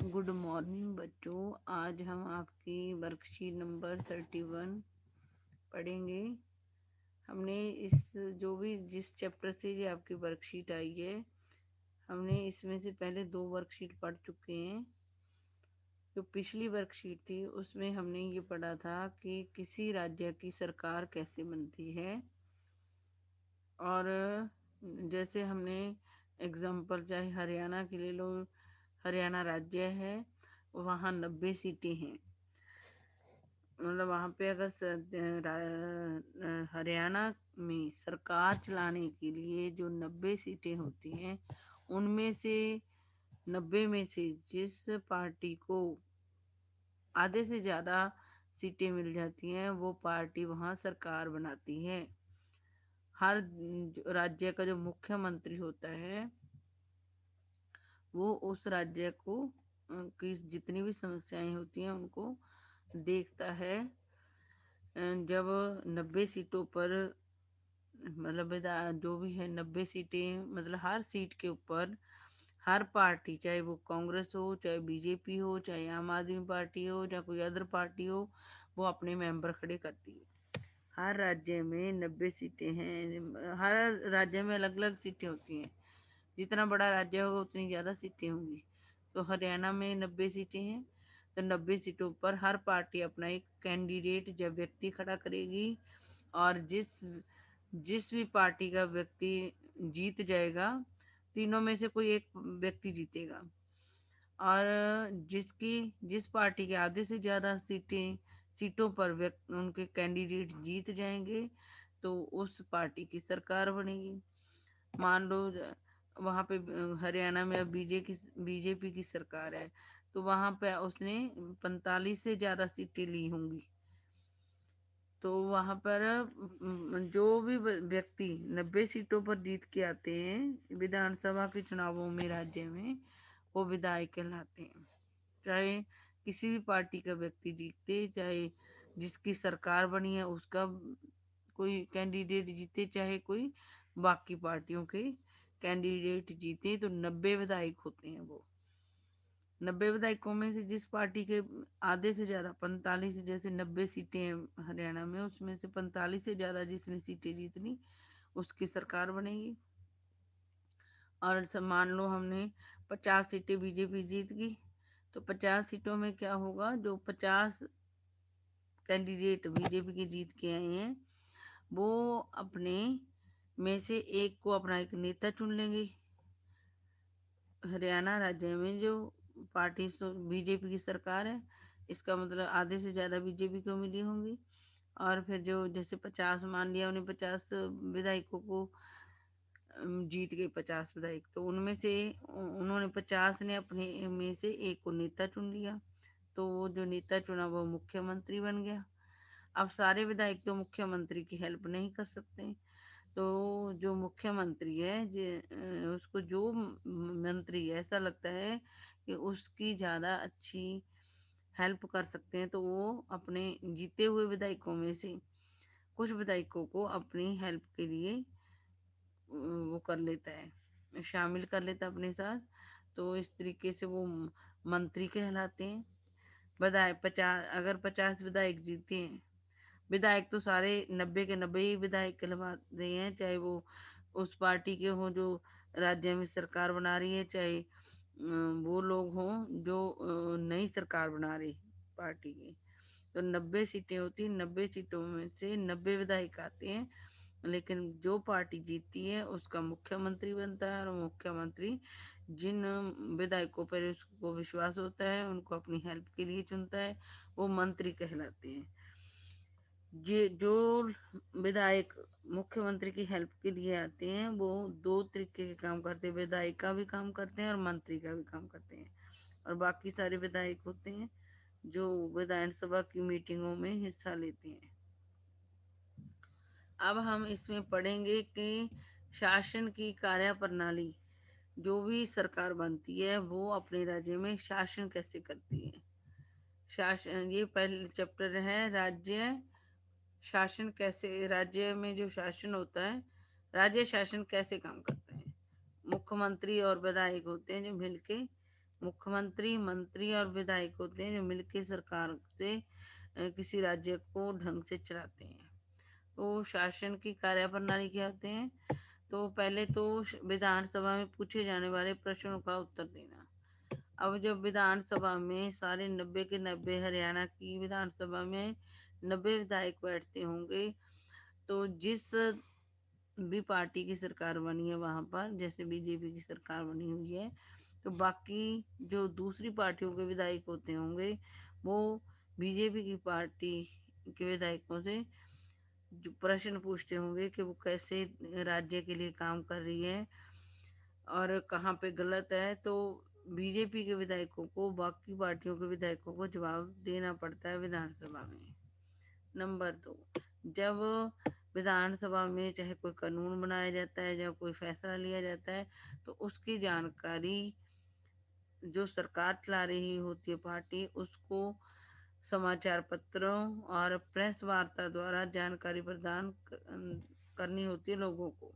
Good morning बच्चों। आज हम आपकी वर्कशीट नंबर 31 पढ़ेंगे। हमने इस जो भी जिस चैप्टर से ये आपकी वर्कशीट आई है, हमने इसमें से पहले 2 वर्कशीट पढ़ चुके हैं। जो पिछली वर्कशीट थी उसमें हमने ये पढ़ा था कि किसी राज्य की सरकार कैसे बनती है। और जैसे हमने एग्जाम्पल चाहे हरियाणा के ले लो, हरियाणा राज्य है, वहाँ 90 सीटें हैं। मतलब वहाँ पे अगर हरियाणा में सरकार चलाने के लिए जो 90 सीटें होती हैं, उनमें से 90 में से जिस पार्टी को आधे से ज़्यादा सीटें मिल जाती हैं, वो पार्टी वहाँ सरकार बनाती है। हर राज्य का जो मुख्यमंत्री होता है, वो उस राज्य को की जितनी भी समस्याएं होती हैं उनको देखता है। जब 90 सीटों पर मतलब जो भी है 90 सीटें, मतलब हर सीट के ऊपर हर पार्टी, चाहे वो कांग्रेस हो, चाहे बीजेपी हो, चाहे आम आदमी पार्टी हो, चाहे कोई अदर पार्टी हो, वो अपने मेंबर खड़े करती है। हर राज्य में 90 सीटें हैं। हर राज्य में अलग अलग सीटें होती हैं। जितना बड़ा राज्य होगा उतनी ज़्यादा सीटें होंगी। तो हरियाणा में 90 सीटें हैं। तो 90 सीटों पर हर पार्टी अपना एक कैंडिडेट जब व्यक्ति खड़ा करेगी, और जिस जिस भी पार्टी का व्यक्ति जीत जाएगा, तीनों में से कोई एक व्यक्ति जीतेगा। और जिस पार्टी के आधे से ज्यादा सीटों पर उनके कैंडिडेट जीत जाएंगे, तो उस पार्टी की सरकार बनेगी। मान लो वहां पे हरियाणा में अब बीजेपी की सरकार है, तो वहां पे उसने 45 से ज्यादा सीटें ली होंगी। तो वहां पर जो भी व्यक्ति 90 सीटों पर जीत के आते हैं विधानसभा के चुनावों में राज्य में, वो विधायक कहलाते हैं। चाहे किसी भी पार्टी का व्यक्ति जीते, चाहे जिसकी सरकार बनी है उसका कोई कैंडिडेट जीते, चाहे कोई बाकी पार्टियों के कैंडिडेट जीते, तो 90 विधायक होते हैं वो। 90 विधायकों में से जिस पार्टी के आधे से ज्यादा 45, जैसे 90 सीटें हैं हरियाणा में, उसमें से 45 से ज्यादा जिसने सीटें जीतनी, उसकी सरकार बनेगी। और मान लो हमने 50 सीटें बीजेपी जीत गई, तो 50 सीटों में क्या होगा, जो 50 कैंडिडेट बीजेपी के जीत के आए हैं, वो अपने में से एक को अपना एक नेता चुन लेंगे। हरियाणा राज्य में जो पार्टी बीजेपी की सरकार है, इसका मतलब आधे से ज्यादा बीजेपी को मिली होंगी। और फिर जो जैसे 50 मान लिया, उन्हें 50 विधायकों को जीत गए 50 विधायक, तो उनमें से उन्होंने 50 ने अपने में से एक को नेता चुन लिया, तो वो जो नेता चुना वो मुख्यमंत्री बन गया। अब सारे विधायक तो मुख्यमंत्री की हेल्प नहीं कर सकते, तो जो मुख्यमंत्री है उसको जो मंत्री ऐसा लगता है कि उसकी ज़्यादा अच्छी हेल्प कर सकते हैं, तो वो अपने जीते हुए विधायकों में से कुछ विधायकों को अपनी हेल्प के लिए वो कर लेता है, शामिल कर लेता है अपने साथ। तो इस तरीके से वो मंत्री कहलाते हैं। विधायक 50, अगर 50 विधायक जीते हैं, विधायक तो सारे 90 के 90 ही विधायक कहलवाते हैं, चाहे वो उस पार्टी के हों जो राज्य में सरकार बना रही है, चाहे वो लोग हों जो नई सरकार बना रही पार्टी की। तो 90 सीटें होती हैं, 90 सीटों में से 90 विधायक आते हैं। लेकिन जो पार्टी जीतती है उसका मुख्यमंत्री बनता है, और मुख्यमंत्री जिन विधायकों पर उसको विश्वास होता है, उनको अपनी हेल्प के लिए चुनता है, वो मंत्री कहलाते हैं। ये जो विधायक मुख्यमंत्री की हेल्प के लिए आते हैं, वो दो तरीके के काम करते हैं, विधायक का भी काम करते हैं और मंत्री का भी काम करते हैं। और बाकी सारे विधायक होते हैं जो विधानसभा की मीटिंगों में हिस्सा लेते हैं। अब हम इसमें पढ़ेंगे कि शासन की कार्य प्रणाली, जो भी सरकार बनती है वो अपने राज्य में शासन कैसे करती है। शासन, ये पहले चैप्टर है, राज्य शासन कैसे, राज्य में जो शासन होता है, राज्य शासन कैसे काम करता है। मुख्यमंत्री और विधायक होते हैं जो मिलके मुख्यमंत्री, मंत्री और विधायक होते हैं जो मिलकर सरकार से किसी राज्य को ढंग से चलाते हैं। तो शासन की कार्यप्रणाली क्या होते हैं? तो पहले तो विधानसभा में पूछे जाने वाले प्रश्नों का उत्तर देना। अब जब विधानसभा में सारे 90 के 90 हरियाणा की विधानसभा में 90 विधायक बैठते होंगे, तो जिस भी पार्टी की सरकार बनी है वहां पर, जैसे बीजेपी की सरकार बनी हुई है, तो बाकी जो दूसरी पार्टियों के विधायक होते होंगे वो बीजेपी की पार्टी के विधायकों से जो प्रश्न पूछते होंगे कि वो कैसे राज्य के लिए काम कर रही है और कहाँ पे गलत है। तो बीजेपी के विधायकों को बाकी पार्टियों के विधायकों को जवाब देना पड़ता है विधानसभा में। नंबर 2, जब विधानसभा में चाहे कोई कानून बनाया जाता है या कोई फैसला लिया जाता है, तो उसकी जानकारी जो सरकार चला रही होती है पार्टी, उसको समाचार पत्रों और प्रेस वार्ता द्वारा जानकारी प्रदान करनी होती है लोगों को।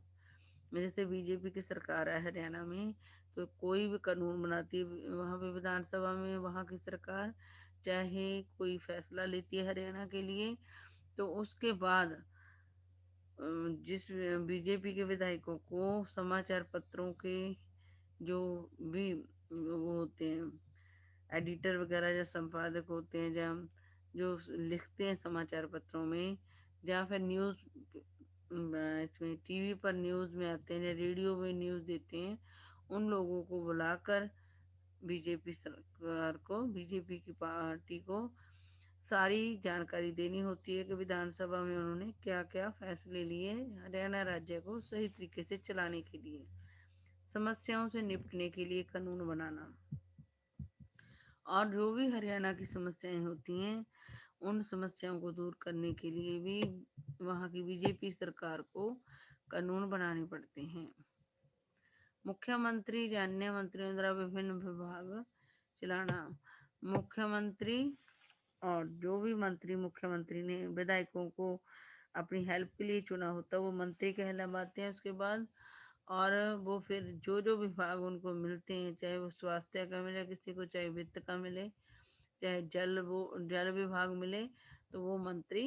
जैसे बीजेपी की सरकार है हरियाणा में, तो कोई भी कानून बनाती है वहाँ पे विधानसभा में, वहाँ की सरकार चाहे कोई फैसला लेती है हरियाणा के लिए, तो उसके बाद जिस बीजेपी के विधायकों को समाचार पत्रों के जो भी वो होते हैं एडिटर वगैरह, जो संपादक होते हैं, जब जो लिखते हैं समाचार पत्रों में या फिर न्यूज़ इसमें टीवी पर न्यूज़ में आते हैं या रेडियो में न्यूज़ देते हैं, उन लोगों को बुलाकर बीजेपी सरकार को, बीजेपी की पार्टी को सारी जानकारी देनी होती है कि विधानसभा में उन्होंने क्या क्या फैसले लिए हरियाणा राज्य को सही तरीके से चलाने के लिए। समस्याओं से निपटने के लिए कानून बनाना, और जो भी हरियाणा की समस्याएं होती हैं उन समस्याओं को दूर करने के लिए भी वहाँ की बीजेपी सरकार को कानून बनाने पड़ते हैं। मुख्यमंत्री या अन्य मंत्रियों द्वारा विभिन्न विभाग चलाना। मुख्यमंत्री और जो भी मंत्री मुख्यमंत्री ने विधायकों को अपनी हेल्प के लिए चुना होता है वो मंत्री कहलाते हैं उसके बाद। और वो फिर जो जो विभाग उनको मिलते हैं, चाहे वो स्वास्थ्य का मिले किसी को, चाहे वित्त का मिले, चाहे जल विभाग मिले, तो वो मंत्री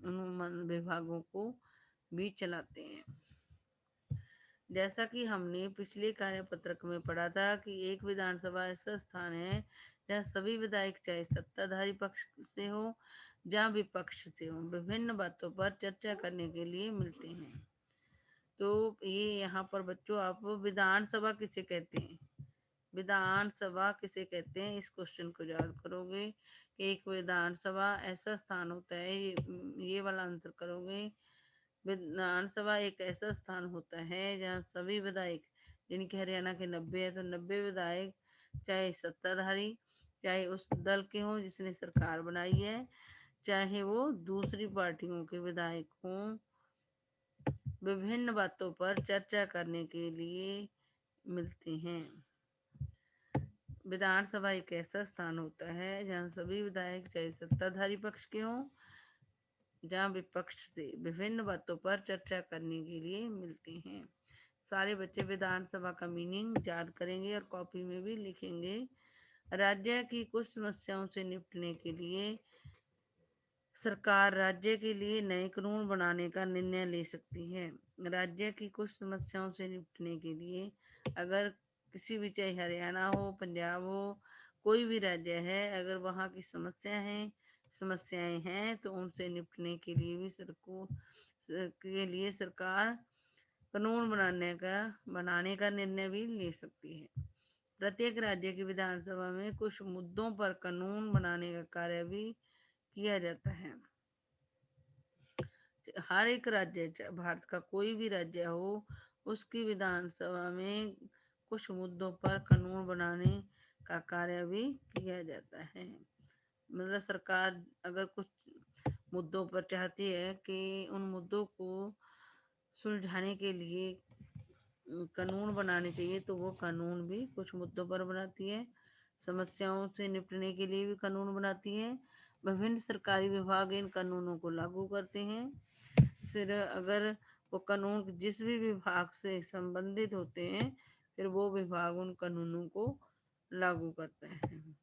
उन विभागों को भी चलाते हैं। जैसा कि हमने पिछले कार्यपत्रक में पढ़ा था कि एक विधानसभा ऐसा स्थान है जहाँ सभी विधायक चाहे सत्ताधारी पक्ष से हो या विपक्ष से हो विभिन्न बातों पर चर्चा करने के लिए मिलते हैं। तो ये यहाँ पर बच्चों आप विधानसभा किसे कहते हैं, विधानसभा किसे कहते हैं, इस क्वेश्चन को याद करोगे कि एक विधानसभा ऐसा स्थान होता है, ये वाला आंसर करोगे। विधानसभा एक ऐसा स्थान होता है जहाँ सभी विधायक, जिनके हरियाणा के 90 है, तो 90 विधायक चाहे सत्ताधारी, चाहे उस दल के हों जिसने सरकार बनाई है, चाहे वो दूसरी पार्टियों के विधायक हों, विभिन्न बातों पर चर्चा करने के लिए मिलते हैं। विधानसभा एक ऐसा स्थान होता है जहाँ सभी विधायक चाहे सत्ताधारी पक्ष के हों जहाँ विपक्ष से विभिन्न बातों पर चर्चा करने के लिए मिलते हैं। सारे बच्चे विधानसभा का मीनिंग याद करेंगे और कॉपी में भी लिखेंगे। राज्य की कुछ समस्याओं से निपटने के लिए सरकार राज्य के लिए नए कानून बनाने का निर्णय ले सकती है। राज्य की कुछ समस्याओं से निपटने के लिए अगर किसी भी, चाहे हरियाणा हो, पंजाब हो, कोई भी राज्य है, अगर वहाँ की समस्याएं हैं तो उनसे निपटने के लिए भी सरकार कानून बनाने का निर्णय भी ले सकती है। प्रत्येक राज्य की विधानसभा में कुछ मुद्दों पर कानून बनाने का कार्य भी किया जाता है। हर एक राज्य, भारत का कोई भी राज्य हो, उसकी विधानसभा में कुछ मुद्दों पर कानून बनाने का कार्य भी किया जाता है। मतलब सरकार अगर कुछ मुद्दों पर चाहती है कि उन मुद्दों को सुलझाने के लिए कानून बनाने चाहिए, तो वो कानून भी कुछ मुद्दों पर बनाती है। समस्याओं से निपटने के लिए भी कानून बनाती है। विभिन्न सरकारी विभाग इन कानूनों को लागू करते हैं। फिर अगर वो कानून जिस भी विभाग से संबंधित होते हैं, फिर वो विभाग उन कानूनों को लागू करते हैं।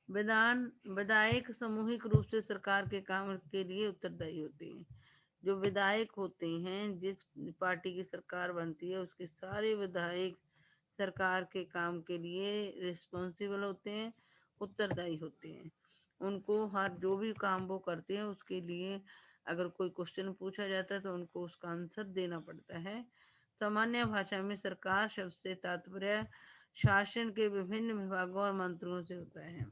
विधायक सामूहिक रूप से सरकार के काम के लिए उत्तरदायी होते हैं। जो विधायक होते हैं, जिस पार्टी की सरकार बनती है उसके सारे विधायक सरकार के काम के लिए रिस्पॉन्सिबल होते हैं, उत्तरदायी होते हैं। उनको हर जो भी काम वो करते हैं उसके लिए अगर कोई क्वेश्चन पूछा जाता है तो उनको उसका आंसर देना पड़ता है। सामान्य भाषा में सरकार शब्द से तात्पर्य शासन के विभिन्न विभागों और मंत्रियों से होता है।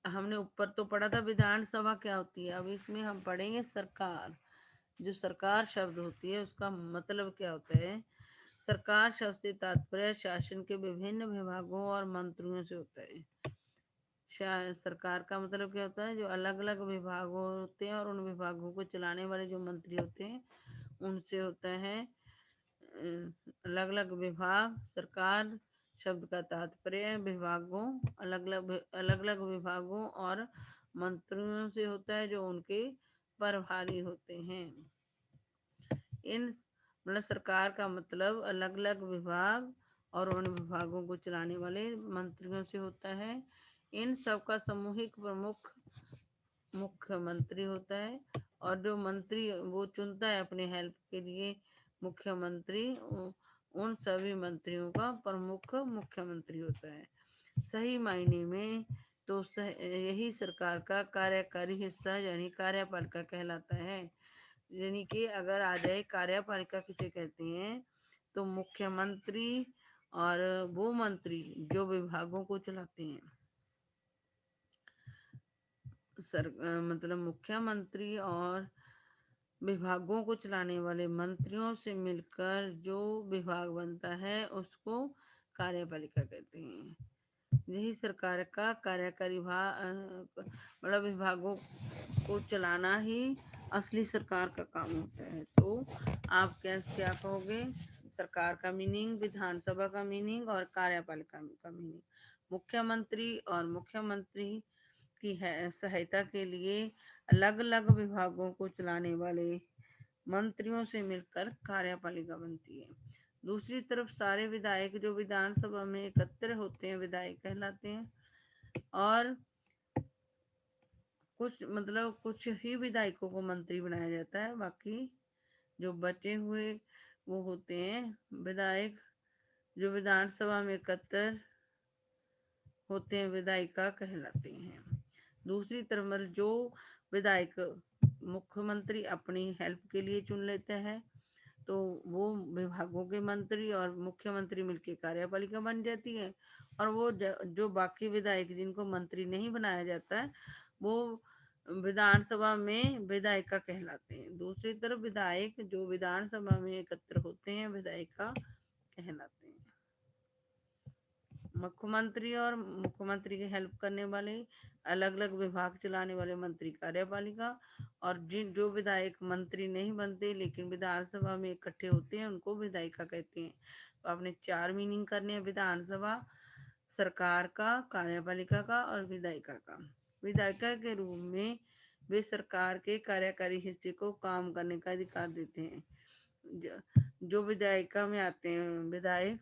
हमने ऊपर तो पढ़ा था विधानसभा क्या होती है, अब इसमें हम पढ़ेंगे सरकार। जो सरकार शब्द होती है उसका मतलब क्या होता है। सरकार शब्द से तात्पर्य शासन के विभिन्न विभागों और मंत्रियों से होता है। सरकार का मतलब क्या होता है, जो अलग अलग विभाग होते हैं और उन विभागों को चलाने वाले जो मंत्री होते हैं उनसे होता है। अलग अलग विभाग, सरकार शब्द का तात्पर्य विभागों, अलग अलग विभागों और मंत्रियों से होता है जो उनके प्रभारी होते हैं। इन मतलब सरकार का मतलब अलग अलग विभाग और उन विभागों को चलाने वाले मंत्रियों से होता है। इन सब का सामूहिक प्रमुख मुख्यमंत्री होता है, और जो मंत्री वो चुनता है अपने हेल्प के लिए मुख्यमंत्री, उन सभी मंत्रियों का प्रमुख मुख्यमंत्री होता है। सही मायने में तो यही सरकार का कार्यकारी हिस्सा यानी कार्यपालिका कहलाता है। यानी कि अगर आ जाए कार्यपालिका किसे कहते हैं, तो मुख्यमंत्री और वो मंत्री जो विभागों को चलाते हैं। मतलब मुख्यमंत्री और विभागों को चलाने वाले मंत्रियों से मिलकर जो विभाग बनता है उसको कार्यपालिका कहते हैं। यही सरकार का कार्यकारी मतलब विभागों को चलाना ही असली सरकार का काम होता है। तो आप क्या कहोगे, सरकार का मीनिंग, विधानसभा का मीनिंग और कार्यपालिका का मीनिंग। मुख्यमंत्री और मुख्यमंत्री की सहायता के लिए अलग अलग विभागों को चलाने वाले मंत्रियों से मिलकर कार्यपालिका बनती है। दूसरी तरफ सारे विधायक जो विधानसभा में एकत्र होते हैं विधायक कहलाते हैं, और कुछ ही विधायकों को मंत्री बनाया जाता है, बाकी जो बचे हुए वो होते हैं विधायक जो विधानसभा में एकत्र होते हैं विधायिका कहलाते हैं। दूसरी तरफ मतलब जो विधायक मुख्यमंत्री अपनी हेल्प के लिए चुन लेते हैं तो वो विभागों के मंत्री और मुख्यमंत्री मिलकर कार्यपालिका बन जाती है, और वो जो बाकी विधायक जिनको मंत्री नहीं बनाया जाता है वो विधानसभा में विधायिका कहलाते हैं। दूसरी तरफ विधायक जो विधानसभा में एकत्र होते हैं विधायिका कहलाते हैं। मुख्यमंत्री और मुख्यमंत्री की हेल्प करने वाले अलग अलग विभाग चलाने वाले मंत्री कार्यपालिका, और जो विधायक मंत्री नहीं बनते लेकिन विधानसभा में इकट्ठे होते हैं उनको विधायिका कहते हैं। तो आपने 4 मीनिंग करने हैं, विधानसभा, सरकार का, कार्यपालिका का और विधायिका का। विधायिका के रूप में वे सरकार के कार्यकारी हिस्से को काम करने का अधिकार देते हैं। जो विधायिका में आते हैं विधायक,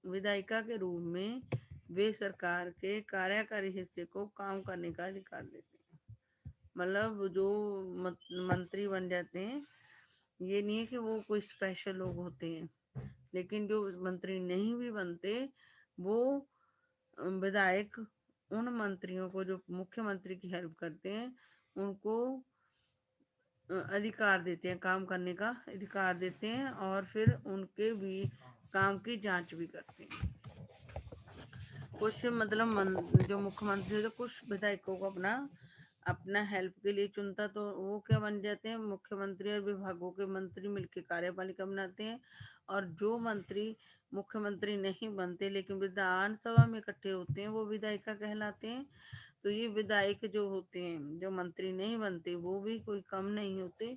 विधायिका के रूप में वे सरकार के कार्यकारी हिस्से को काम करने का अधिकार देते हैं। मतलब जो मंत्री बन जाते हैं, ये नहीं है कि वो कोई स्पेशल लोग होते हैं, लेकिन जो मंत्री नहीं भी बनते वो विधायक उन मंत्रियों को जो मुख्यमंत्री की हेल्प करते हैं उनको अधिकार देते हैं, काम करने का अधिकार देते हैं, और फिर उनके भी काम की जांच भी करते हैं। कुछ मतलब जो मुख्यमंत्री तो कुछ विधायकों को अपना अपना हेल्प के लिए चुनता तो वो क्या बन जाते हैं, मुख्यमंत्री और विभागों के मंत्री मिलकर कार्यपालिका बनाते हैं। और जो मंत्री मुख्यमंत्री नहीं बनते लेकिन विधानसभा में इकट्ठे होते हैं वो विधायिका कहलाते हैं। तो ये विधायक जो होते हैं जो मंत्री नहीं बनते वो भी कोई कम नहीं होते,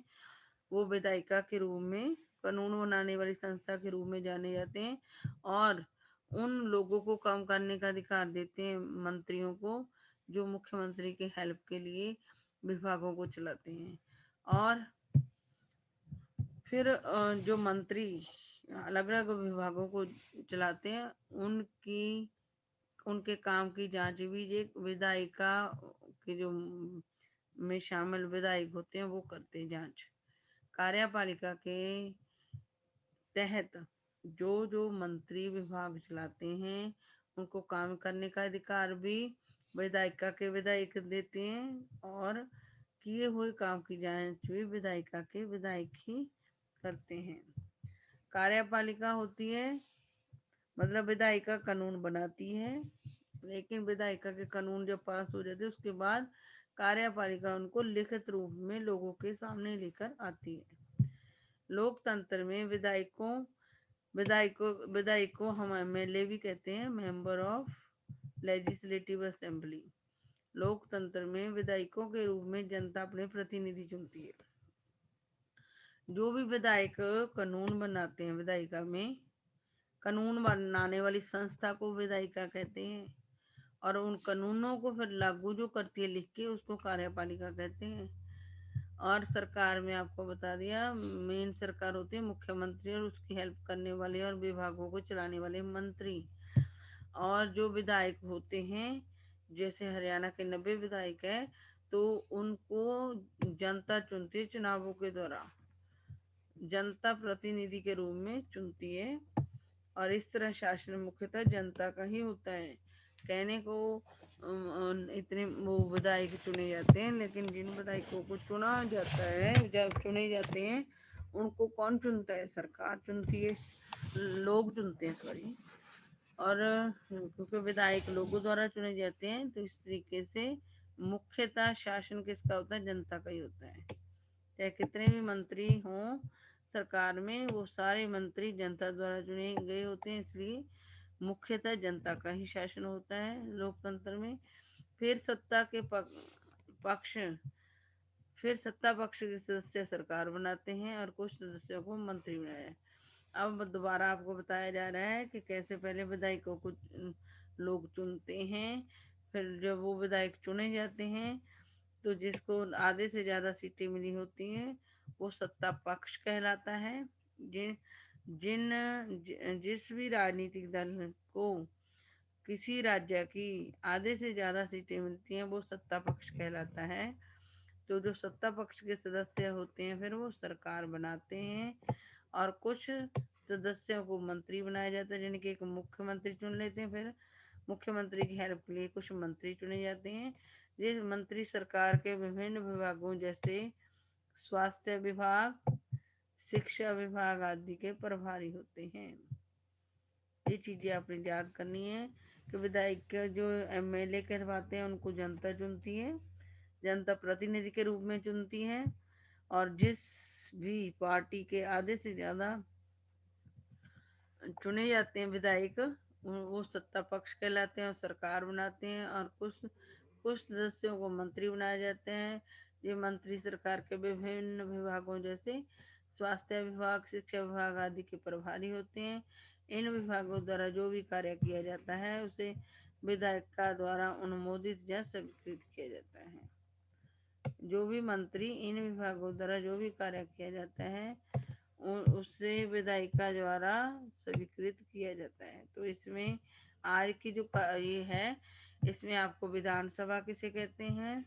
वो विधायिका के रूप में कानून बनाने वाली संस्था के रूप में जाने जाते हैं, और उन लोगों को काम करने का अधिकार देते हैं मंत्रियों को जो मुख्यमंत्री के हेल्प के लिए विभागों को चलाते हैं। और फिर जो मंत्री अलग अलग विभागों को चलाते हैं, उनके काम की जांच भी ये विधायिका के जो में शामिल विधायक होते हैं वो करते हैं जांच। कार्यपालिका के तहत जो जो मंत्री विभाग चलाते हैं उनको काम करने का अधिकार भी विधायिका के विधायक देते हैं, और किए हुए काम की जांच भी विधायिका के विधायक ही करते हैं। कार्यपालिका होती है मतलब विधायिका कानून बनाती है, लेकिन विधायिका के कानून जब पास हो जाते हैं उसके बाद कार्यपालिका उनको लिखित रूप में लोगों के सामने लेकर आती है। लोकतंत्र में विधायकों हम एमएलए भी कहते हैं, मेंबर ऑफ लेजिस्लेटिव असेंबली। लोकतंत्र में विधायकों के रूप में जनता अपने प्रतिनिधि चुनती है। जो भी विधायक कानून बनाते हैं, विधायिका में कानून बनाने वाली संस्था को विधायिका कहते हैं, और उन कानूनों को फिर लागू जो करती है लिख के उसको कार्यपालिका कहते हैं। और सरकार में आपको बता दिया, मेन सरकार होती है मुख्यमंत्री और उसकी हेल्प करने वाले और विभागों को चलाने वाले मंत्री। और जो विधायक होते हैं, जैसे हरियाणा के 90 विधायक है, तो उनको जनता चुनती है, चुनावों के दौरान जनता प्रतिनिधि के रूप में चुनती है। और इस तरह शासन मुख्यतः जनता का ही होता है। कहने को इतने वो विधायक चुने जाते हैं, लेकिन जिन विधायकों को चुना जाता है, जब चुने जाते हैं उनको कौन चुनता है? सरकार चुनती है, लोग चुनते हैं, सॉरी। और क्योंकि विधायक लोगों द्वारा चुने जाते हैं, तो इस तरीके से मुख्यतः शासन किसका होता है? जनता का ही होता है। चाहे कितने भी मंत्री हों सरकार में, वो सारे मंत्री जनता द्वारा चुने गए होते हैं, इसलिए मुख्यतः जनता का ही शासन होता है लोकतंत्र में। फिर सत्ता के पक्ष फिर सत्ता पक्ष के सदस्य सरकार बनाते हैं और कुछ सदस्यों को मंत्री बनाया है। अब दोबारा आपको बताया जा रहा है कि कैसे पहले विधायकों को लोग चुनते हैं, फिर जब वो विधायक चुने जाते हैं तो जिसको आधे से ज्यादा सीटें मिली होती हैं वो सत्ता पक्ष कहलाता है। जिन जिन जिस भी राजनीतिक दल को किसी राज्य की आधे से ज्यादा सीटें मिलती हैं वो सत्ता पक्ष कहलाता है। तो जो सत्ता पक्ष के सदस्य होते हैं फिर वो सरकार बनाते हैं, और कुछ सदस्यों को मंत्री बनाया जाता है, यानी कि एक मुख्यमंत्री चुन लेते हैं, फिर मुख्यमंत्री की हेल्प के लिए कुछ मंत्री चुने जाते हैं। ये मंत्री सरकार के विभिन्न विभागों जैसे स्वास्थ्य विभाग, शिक्षा विभाग आदि के प्रभारी होते हैं। ये चीजें आपने याद करनी है कि विधायक जो एमएलए कहलाते हैं उनको जनता चुनती है, जनता प्रतिनिधि के रूप में चुनती है। और जिस भी पार्टी के आधे से ज्यादा चुने जाते हैं विधायक, वो सत्ता पक्ष कहलाते हैं और सरकार बनाते हैं। और कुछ कुछ सदस्यों को मंत्री बनाए जाते हैं। ये मंत्री सरकार के विभिन्न विभागों जैसे स्वास्थ्य विभाग, शिक्षा विभाग आदि के प्रभारी होते हैं। इन विभागों द्वारा जो भी कार्य किया जाता है उसे विधायक का द्वारा अनुमोदित या स्वीकृत किया जाता है। जो भी मंत्री इन विभागों द्वारा जो भी कार्य किया जाता है उससे विधायिका द्वारा स्वीकृत किया जाता है। तो इसमें आज की जो ये है, इसमें आपको विधानसभा किसे कहते हैं,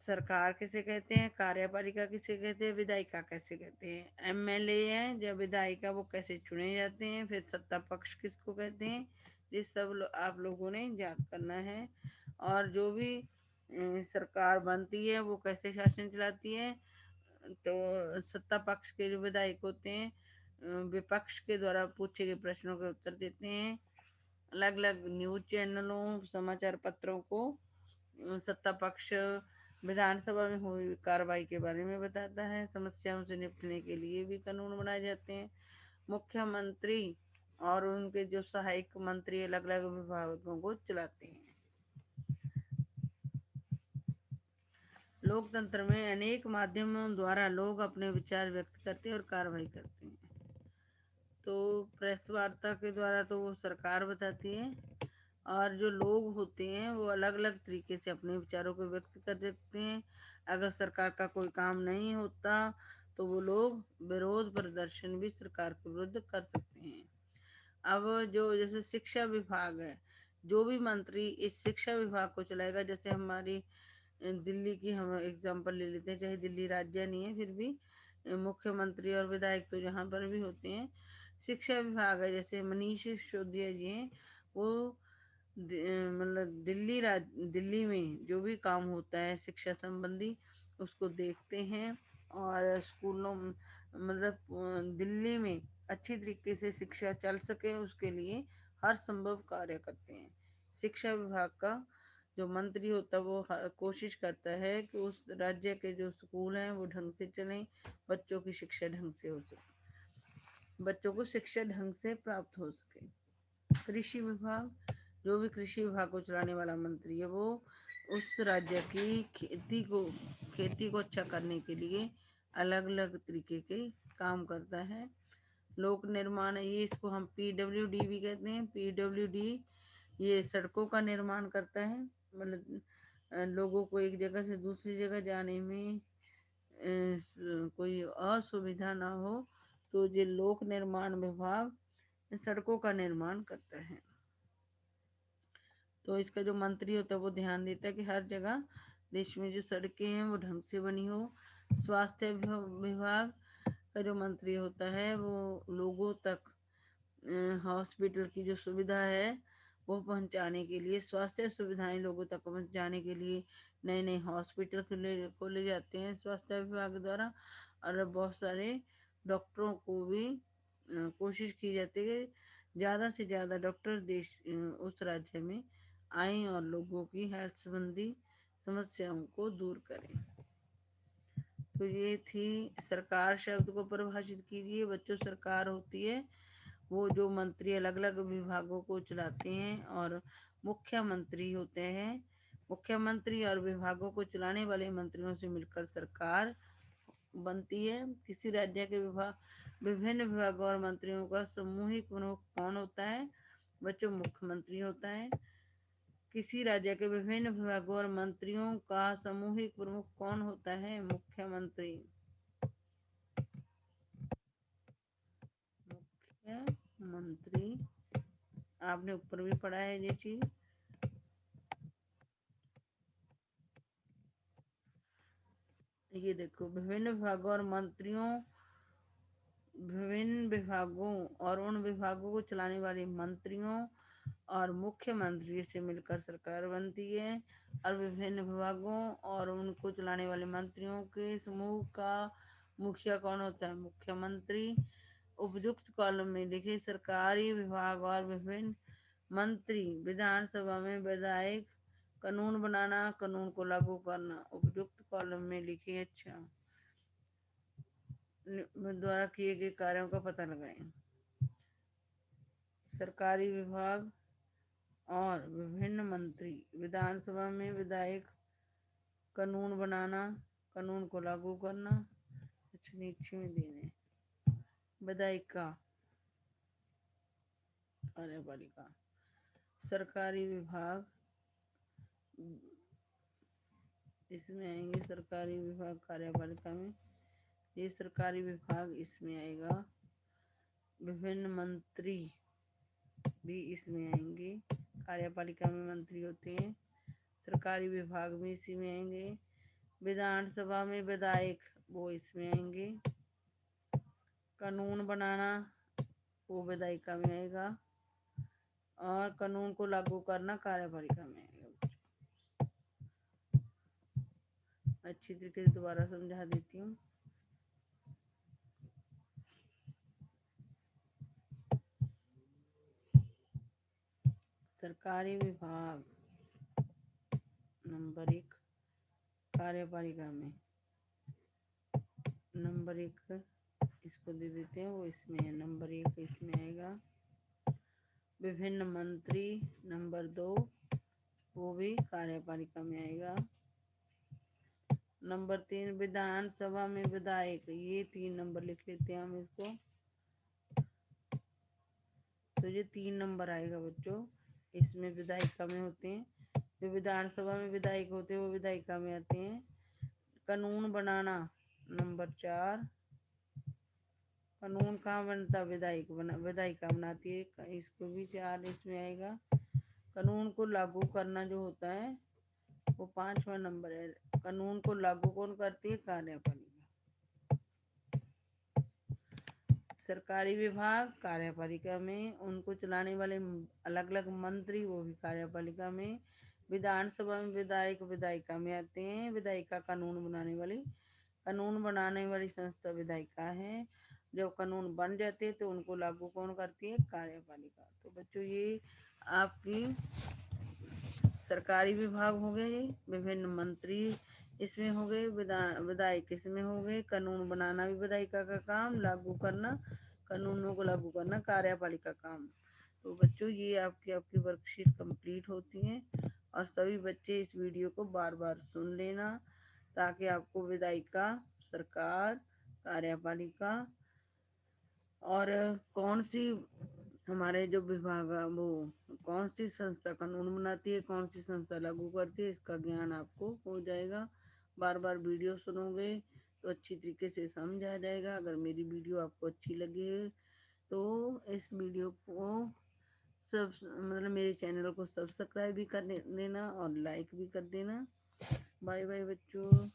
सरकार किसे कहते हैं, कार्यपालिका किसे कहते हैं, विधायिका कैसे कहते हैं। एमएलए है जब विधायिका वो कैसे चुने जाते हैं, फिर सत्ता पक्ष किसको कहते हैं, ये सब आप लोगों ने याद करना है। और जो भी सरकार बनती है वो कैसे शासन चलाती है, तो सत्ता पक्ष के जो विधायक होते हैं विपक्ष के द्वारा पूछे गए प्रश्नों के उत्तर देते हैं। अलग अलग न्यूज चैनलों, समाचार पत्रों को सत्ता पक्ष विधानसभा में हुई कार्रवाई के बारे में बताता है। समस्याओं से निपटने के लिए भी कानून बनाए जाते हैं। मुख्यमंत्री और उनके जो सहायक मंत्री अलग अलग विभागों को चलाते हैं। लोकतंत्र में अनेक माध्यमों द्वारा लोग अपने विचार व्यक्त करते हैं और कार्रवाई करते हैं। तो प्रेस वार्ता के द्वारा तो वो सरकार बताती है, और जो लोग होते हैं वो अलग अलग तरीके से अपने विचारों को व्यक्त कर देते हैं। अगर सरकार का कोई काम नहीं होता तो वो लोग विरोध प्रदर्शन भी सरकार के विरुद्ध कर सकते हैं। अब जो जैसे शिक्षा विभाग है, जो भी मंत्री इस शिक्षा विभाग को चलाएगा, जैसे हमारी दिल्ली की हम एग्जांपल ले लेते हैं, चाहे दिल्ली राज्य नहीं है फिर भी मुख्यमंत्री और विधायक तो जहाँ पर भी होते हैं। शिक्षा विभाग है, जैसे मनीष सिसोदिया जी हैं, वो मतलब दिल्ली में जो भी काम होता है शिक्षा संबंधी उसको देखते हैं, और स्कूलों मतलब दिल्ली में अच्छी तरीके से शिक्षा चल सके उसके लिए हर संभव कार्य करते हैं। शिक्षा विभाग का जो मंत्री होता है वो कोशिश करता है कि उस राज्य के जो स्कूल हैं वो ढंग से चलें, बच्चों की शिक्षा ढंग से हो सके, बच्चों को शिक्षा ढंग से प्राप्त हो सके। कृषि विभाग, जो भी कृषि विभाग को चलाने वाला मंत्री है वो उस राज्य की खेती को अच्छा करने के लिए अलग अलग तरीके के काम करता है। लोक निर्माण, ये इसको हम PWD भी कहते हैं। PWD ये सड़कों का निर्माण करता है, मतलब लोगों को एक जगह से दूसरी जगह जाने में कोई असुविधा ना हो, तो ये लोक निर्माण विभाग सड़कों का निर्माण करता है। तो इसका जो मंत्री होता है वो ध्यान देता है कि हर जगह देश में जो सड़कें हैं वो ढंग से बनी हो। स्वास्थ्य विभाग का जो मंत्री होता है वो लोगों तक हॉस्पिटल की जो सुविधा है वो पहुंचाने के लिए, स्वास्थ्य सुविधाएं लोगों तक पहुंचाने के लिए नए नए हॉस्पिटल खोले जाते हैं स्वास्थ्य विभाग द्वारा। और बहुत सारे डॉक्टरों को भी कोशिश की जाती है कि ज़्यादा से ज़्यादा डॉक्टर उस राज्य में आएं और लोगों की हेल्थ संबंधी समस्याओं को दूर करें। तो ये थी सरकार शब्द को परिभाषित कीजिए बच्चों। सरकार होती है वो जो मंत्री अलग अलग विभागों को चलाते हैं, और मुख्यमंत्री होते हैं। मुख्यमंत्री और विभागों को चलाने वाले मंत्रियों से मिलकर सरकार बनती है। किसी राज्य के विभिन्न विभागों और मंत्रियों का सामूहिक प्रमुख कौन होता है बच्चों? मुख्यमंत्री होता है। किसी राज्य के विभिन्न विभागों और मंत्रियों का सामूहिक प्रमुख कौन होता है? मुख्यमंत्री। मुख्यमंत्री, आपने ऊपर भी पढ़ा है ये चीज। ये देखो, विभिन्न विभागों और उन विभागों को चलाने वाले मंत्रियों और मुख्यमंत्री से मिलकर सरकार बनती है। और विभिन्न विभागों और उनको चलाने वाले मंत्रियों के समूह का मुखिया कौन होता है? मुख्यमंत्री। उपयुक्त कॉलम में लिखे सरकारी विभाग और विभिन्न मंत्री विधानसभा में विधायक कानून बनाना, कानून को लागू करना। उपयुक्त कॉलम में लिखे अच्छा द्वारा किए गए कार्यों का पता लगाएं। सरकारी विभाग और विभिन्न मंत्री विधानसभा में विधायक कानून बनाना, कानून को लागू करना। अच्छा, नीचे में देने विधायिका कार्यपालिका। सरकारी विभाग इसमें आएंगे, सरकारी विभाग कार्यपालिका में ये सरकारी विभाग इसमें आएगा। विभिन्न मंत्री भी इसमें आएंगे, कार्यपालिका में मंत्री होते हैं। सरकारी विभाग में इसी में आएंगे। विधानसभा में विधायक वो इसमें आएंगे। कानून बनाना वो विधायिका में आएगा, और कानून को लागू करना कार्यपालिका में आएगा। अच्छी तरीके से दोबारा समझा देती हूँ। सरकारी विभाग नंबर 1 कार्यपालिका में नंबर 1 इसको दे देते हैं, वो इसमें है नंबर 1 इसमें आएगा। विभिन्न मंत्री नंबर 2 वो भी कार्यपालिका में आएगा। नंबर 3 विधानसभा में विधायक, ये 3 नंबर लिख लेते हैं हम इसको। तो ये 3 नंबर आएगा बच्चों, इसमें विधायिका में होते हैं। जो विधानसभा में विधायक होते हैं वो विधायिका में आते हैं। कानून बनाना नंबर 4, कानून कहाँ बनता, विधायिका बनाती है। इसको भी 4 इसमें आएगा। कानून को लागू करना जो होता है वो 5वां नंबर है। कानून को लागू कौन करती है, कार्यपालिका। सरकारी विभाग कार्यपालिका में, उनको चलाने वाले अलग अलग मंत्री वो भी कार्यपालिका में। विधानसभा में विधायक विधायिका में आते हैं। विधायिका कानून बनाने वाली संस्था विधायिका है। जब कानून बन जाते हैं तो उनको लागू कौन करती है, कार्यपालिका। तो बच्चों ये आपकी सरकारी विभाग हो गए, विभिन्न मंत्री इसमें हो गए, विधायक इसमें हो गए, कानून बनाना भी विधायिका का काम, लागू करना कानूनों को लागू करना कार्यपालिका काम। तो बच्चों ये आपकी आपकी वर्कशीट कंप्लीट होती है और सभी बच्चे इस वीडियो को बार बार सुन लेना ताकि आपको विधायिका, सरकार, कार्यपालिका और कौन सी हमारे जो विभाग वो कौन सी संस्था कानून बनाती है, कौन सी संस्था लागू करती है, इसका ज्ञान आपको हो जाएगा। बार बार वीडियो सुनोगे तो अच्छी तरीके से समझ आ जाएगा। अगर मेरी वीडियो आपको अच्छी लगी है तो इस वीडियो को मेरे चैनल को सब्सक्राइब भी कर देना और लाइक भी कर देना। बाय बाय बच्चों।